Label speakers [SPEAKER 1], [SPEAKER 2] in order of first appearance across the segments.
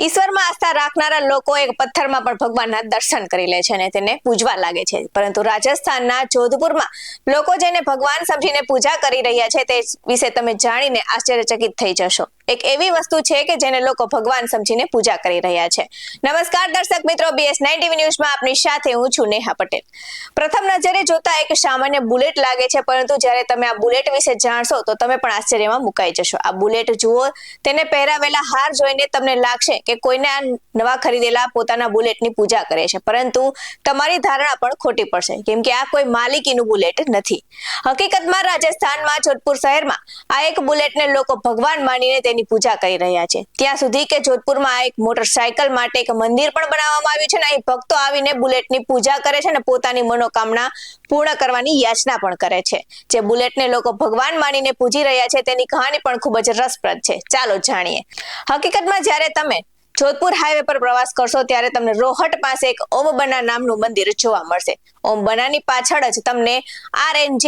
[SPEAKER 1] ઈશ્વરમાં આસ્થા રાખનારા લોકો એક પથ્થરમાં પણ ભગવાનના દર્શન કરી લે છે અને તેને પૂજવા લાગે છે. પરંતુ રાજસ્થાનના જોધપુરમાં લોકો જેને ભગવાન સમજીને પૂજા કરી રહ્યા છે તે વિશે તમે જાણીને આશ્ચર્યચકિત થઈ જશો. એક એવી વસ્તુ છે કે જેને લોકો ભગવાન સમજીને પૂજા કરી રહ્યા છે. નમસ્કાર દર્શક મિત્રો, BS9 TV ન્યૂઝમાં આપની સાથે હું છું નેહા પટેલ. પ્રથમ નજરે જોતા એક સામાન્ય બુલેટ લાગે છે, પરંતુ જ્યારે તમે આ બુલેટ વિશે જાણશો તો તમે પણ આશ્ચર્યમાં મુકાઈ જશો. આ બુલેટ જુઓ, તેને પહેરાવેલા હાર જોઈને તમને લાગશે કે કોઈને આ નવા ખરીદેલા પોતાના બુલેટની પૂજા કરે છે, પરંતુ તમારી ધારણા પણ ખોટી પડશે, કેમ કે આ કોઈ માલિકીનું બુલેટ નથી. હકીકતમાં રાજસ્થાનમાં જોધપુર શહેરમાં આ એક બુલેટને લોકો ભગવાન માનીને તેની પૂજા કરી રહ્યા છે. ત્યાં સુધી કે જોધપુરમાં એક મોટરસાયકલ માટે એક મંદિર પણ બનાવવામાં આવ્યું છે અને અહીં ભક્તો આવીને બુલેટની પૂજા કરે છે અને પોતાની મનોકામના પૂર્ણ કરવાની યાચના પણ કરે છે. જે બુલેટને લોકો ભગવાન માનીને પૂજી રહ્યા છે તેની કહાની પણ ખૂબ જ રસપ્રદ છે. ચાલો જાણીએ. હકીકતમાં જ્યારે તમે જોધપુર હાઈવે પર પ્રવાસ કરશો ત્યારે તમને રોહટ પાસે એક ઓમ બના નામનું મંદિર જોવા મળશે. ઓમ બનાની પાછળ જ તમને RNJ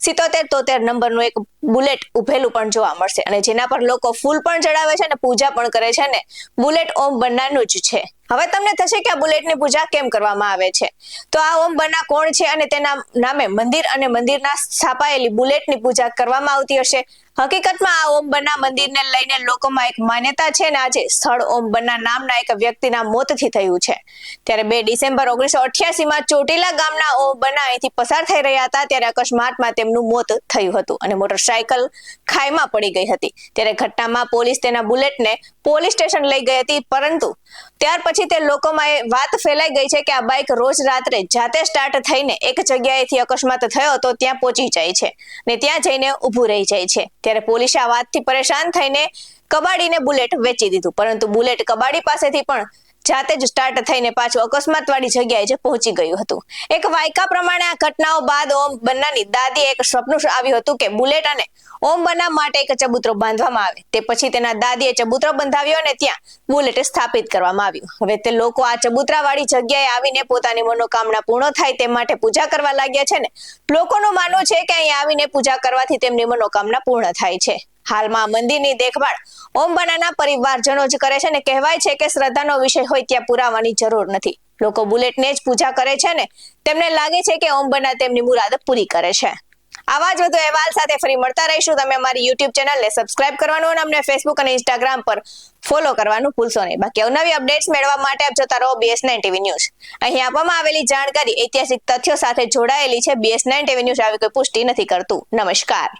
[SPEAKER 1] 7773 નંબરનું એક બુલેટ ઉભેલું પણ જોવા મળશે અને જેના પર લોકો ફૂલ પણ ચડાવે છે અને પૂજા પણ કરે છે અને બુલેટ ઓમ બનાનું જ છે. હવે તમને થશે કે આ બુલેટની પૂજા કેમ કરવામાં આવે છે, તો આ ઓમ બના કોણ છે અને તેના નામે મંદિર અને મંદિરના સ્થાપાયેલી બુલેટની પૂજા કરવામાં આવતી હશે. હકીકતમાં આ ઓમ બના મંદિરને લઈને લોકોમાં એક માન્યતા છે અને આજે સ્થળ ઓમ બના નામના એક વ્યક્તિના મોતથી થયું છે. ત્યારે 2 ડિસેમ્બર 1988માં ચોટીલા ગામના ઓમ બના અહીંથી પસાર થઈ રહ્યા હતા ત્યારે અકસ્માતમાં તેમનું મોત થયું હતું અને મોટરસાયકલ ખાઈમાં પડી ગઈ હતી. ત્યારે ઘટનામાં પોલીસ તેના બુલેટને પોલીસ સ્ટેશન લઈ ગઈ હતી, પરંતુ ત્યાર પછી તે લોકોમાં એ વાત ફેલાઈ ગઈ છે કે આ બાઇક રોજ રાત્રે જાતે સ્ટાર્ટ થઈને એક જગ્યાએથી અકસ્માત થયો તો ત્યાં પહોંચી જાય છે અને ત્યાં જઈને ઊભું રહી જાય છે. ત્યારે પોલીસે આ વાતથી પરેશાન થઈને કબાડીને બુલેટ વેચી દીધું, પરંતુ બુલેટ કબાડી પાસેથી પણ જાતે જ સ્ટાર્ટ થઈને પાછું અકસ્માતવાળી જગ્યાએ જ પહોંચી ગયું હતું. એક વાયકા પ્રમાણે આ ઘટનાઓ બાદ ઓમ બનાની દાદી એક સપનું આવ્યું હતું કે બુલેટ અને ઓમ બના માટે એક ચબૂતરો બાંધવામાં આવે. તે પછી તેના દાદીએ ચબૂતરો બંધાવ્યો અને ત્યાં બુલેટ સ્થાપિત કરવામાં આવ્યું. હવે તે લોકો આ ચબૂતરાવાળી જગ્યાએ આવીને પોતાની મનોકામના પૂર્ણ થાય તે માટે પૂજા કરવા લાગ્યા છે ને લોકોનું માનવું છે કે અહીં આવીને પૂજા કરવાથી તેમની મનોકામના પૂર્ણ થાય છે. હાલમાં મંદિરની દેખભાળ ઓમ બનાના પરિવારજનો જ કરે છે અને કહેવાય છે કે શ્રદ્ધાનો વિષય હોય ત્યાં પુરાવાની જરૂર નથી. લોકો બુલેટને જ પૂજા કરે છે ને તેમને લાગે છે કે ઓમ બના તેમની મુરાદ પૂરી કરે છે. આવા જ વધુ અહેવાલ સાથે ફરી મળતા રહીશું. તમે અમારી YouTube ચેનલને સબસ્ક્રાઇબ કરવાનું અને અમને Facebook અને Instagram પર ફોલો કરવાનું ભૂલશો નહીં. બાકી અવનવી અપડેટ્સ મેળવવા માટે આપ જોતા રહો BS9 TV ન્યૂઝ. અહીં આપવામાં આવેલી જાણકારી ઐતિહાસિક તથ્યો સાથે જોડાયેલી છે. BS9 TV ન્યૂઝ આવી કોઈ પુષ્ટિ નથી કરતું. નમસ્કાર.